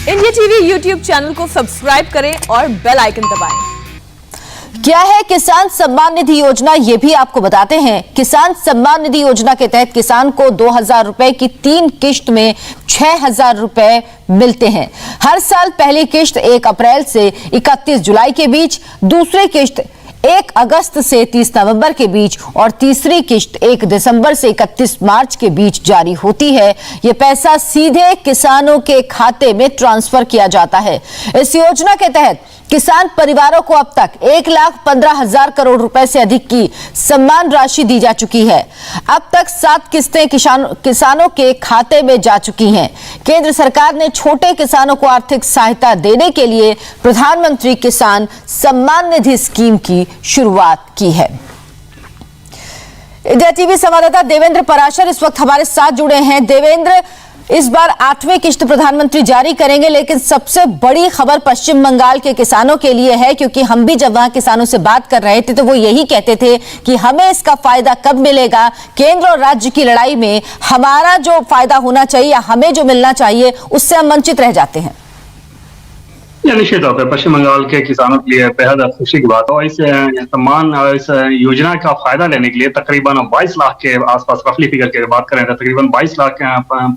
India TV YouTube channel को subscribe करें और बेल आइकन दबाएं। क्या है किसान सम्मान निधि योजना, ये भी आपको बताते हैं। किसान सम्मान निधि योजना के तहत किसान को 2000 रुपए की 3 किश्त में 6000 रुपए मिलते हैं। हर साल पहली किश्त 1 अप्रैल से 31 जुलाई के बीच, दूसरी किश्त 1 अगस्त से 30 नवंबर के बीच और तीसरी किश्त 1 दिसंबर से 31 मार्च के बीच जारी होती है। यह पैसा सीधे किसानों के खाते में ट्रांसफर किया जाता है। इस योजना के तहत किसान परिवारों को अब तक 1,15,000 करोड़ रुपए से अधिक की सम्मान राशि दी जा चुकी है। अब तक 7 किस्तें किसानों के खाते में जा चुकी हैं। केंद्र सरकार ने छोटे किसानों को आर्थिक सहायता देने के लिए प्रधानमंत्री किसान सम्मान निधि स्कीम की शुरुआत की है। इंडिया टीवी संवाददाता देवेंद्र पराशर इस वक्त हमारे साथ जुड़े हैं। देवेंद्र, इस बार 8वीं किश्त प्रधानमंत्री जारी करेंगे, लेकिन सबसे बड़ी खबर पश्चिम बंगाल के किसानों के लिए है, क्योंकि हम भी जब वहां किसानों से बात कर रहे थे तो वो यही कहते थे कि हमें इसका फायदा कब मिलेगा। केंद्र और राज्य की लड़ाई में हमारा जो फायदा होना चाहिए या हमें जो मिलना चाहिए उससे हम वंचित रह जाते हैं। निश्चित तौर पर पश्चिम बंगाल के किसानों के लिए बेहद खुशी की बात है। इस सम्मान इस योजना का फायदा लेने के लिए तकरीबन 22 लाख के आसपास, रफली फिगर की बात करें तो तकरीबन 22 लाख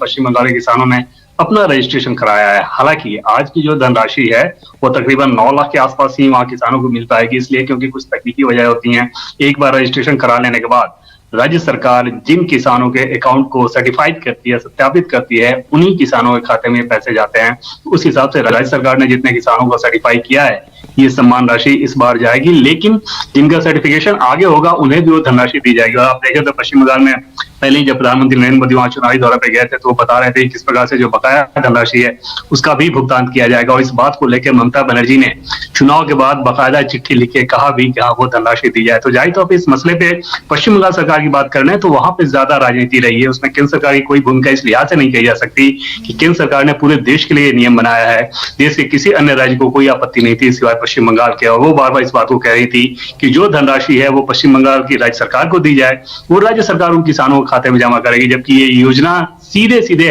पश्चिम बंगाल के किसानों ने अपना रजिस्ट्रेशन कराया है। हालांकि आज की जो धनराशि है वो तकरीबन 9 लाख के आसपास ही वहाँ किसानों को मिल पाएगी, इसलिए क्योंकि कुछ तकनीकी वजह होती हैं। एक बार रजिस्ट्रेशन करा लेने के बाद राज्य सरकार जिन किसानों के अकाउंट को सर्टिफाइड करती है, सत्यापित करती है, उन्हीं किसानों के खाते में पैसे जाते हैं। उस हिसाब से राज्य सरकार ने जितने किसानों को सर्टिफाई किया है, ये सम्मान राशि इस बार जाएगी। लेकिन जिनका सर्टिफिकेशन आगे होगा उन्हें भी वो धनराशि दी जाएगी। और आप देखें तो पश्चिम बंगाल में पहले ही जब प्रधानमंत्री नरेंद्र मोदी वहां चुनावी दौरे पे गए थे तो वो बता रहे थे किस प्रकार से जो बकाया धनराशि है उसका भी भुगतान किया जाएगा। और इस बात को लेकर ममता बनर्जी ने चुनाव के बाद बाकायदा चिट्ठी लिख के कहा भी कि हाँ वो धनराशि दी जाए। तो जाहिर तौर पर इस मसले पे पश्चिम बंगाल सरकार की बात कर रहे हैं तो वहां पे ज्यादा राजनीति रही है। उसमें केंद्र सरकार की कोई भूमिका इस लिहाज से नहीं कही जा सकती कि केंद्र सरकार ने पूरे देश के लिए नियम बनाया है। देश के किसी अन्य राज्य को कोई आपत्ति नहीं थी सिवाय पश्चिम बंगाल के, और वो बार बार इस बात को कह रही थी कि जो धनराशि है वो पश्चिम बंगाल की राज्य सरकार को दी जाए, वो राज्य सरकार उन किसानों के खाते में जमा करेगी, जबकि ये योजना सीधे सीधे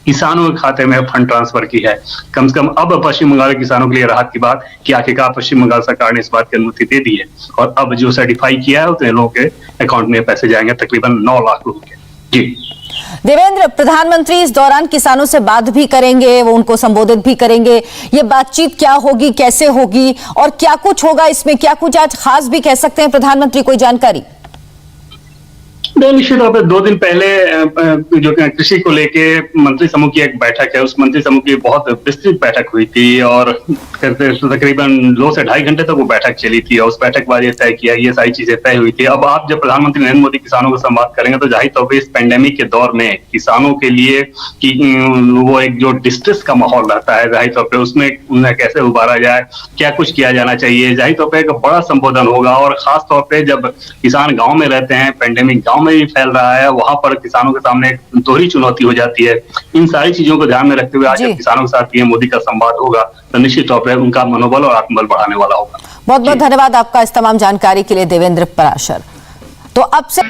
किसानों के खाते में फंड ट्रांसफर की है। कम से कम अब पश्चिम बंगाल के किसानों के लिए राहत की बात कि आखिरकार पश्चिम बंगाल सरकार ने इस बात की अनुमति दे दी है और अब जो सर्टिफाई किया है उतने लोगों के अकाउंट में पैसे जाएंगे, तकरीबन 9 लाख लोगों के। जी देवेंद्र, प्रधानमंत्री इस दौरान किसानों से बात भी करेंगे, वो उनको संबोधित भी करेंगे। ये बातचीत क्या होगी, कैसे होगी और क्या कुछ होगा इसमें, क्या कुछ आज खास भी कह सकते हैं प्रधानमंत्री, कोई जानकारी? निश्चित तौर पर 2 दिन पहले जो कृषि को लेके मंत्री समूह की एक बैठक है, उस मंत्री समूह की बहुत विस्तृत बैठक हुई थी और तकरीबन 2 से 2.5 घंटे तक वो बैठक चली थी। और उस बैठक के बाद ये तय किया, ये सारी चीजें तय हुई थी। अब आप जब प्रधानमंत्री नरेंद्र मोदी किसानों को संवाद करेंगे तो जाहिर तौर पर इस पेंडेमिक के दौर में किसानों के लिए कि वो एक जो डिस्ट्रेस का माहौल रहता है, जाहिर तौर पर उसमें उन्हें कैसे उबारा जाए, क्या कुछ किया जाना चाहिए, जाहिर तौर पर एक बड़ा संबोधन होगा। और खास तौर पर जब किसान गाँव में रहते हैं, पेंडेमिक गाँव में भी फैल रहा है, वहां पर किसानों के सामने एक दोहरी चुनौती हो जाती है। इन सारी चीजों को ध्यान में रखते हुए आज जब किसानों के साथ पीएम मोदी का संवाद होगा तो निश्चित तौर पर उनका मनोबल और आत्मबल बढ़ाने वाला होगा। बहुत बहुत धन्यवाद आपका इस तमाम जानकारी के लिए देवेंद्र पराशर। तो अब से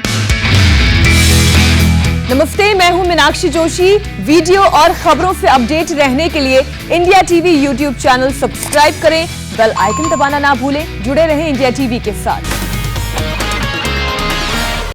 नमस्ते, मैं हूं मीनाक्षी जोशी। वीडियो और खबरों से अपडेट रहने के लिए India TV YouTube channel subscribe करें, बेल आइकन दबाना ना भूलें। जुड़े रहें इंडिया टीवी के साथ।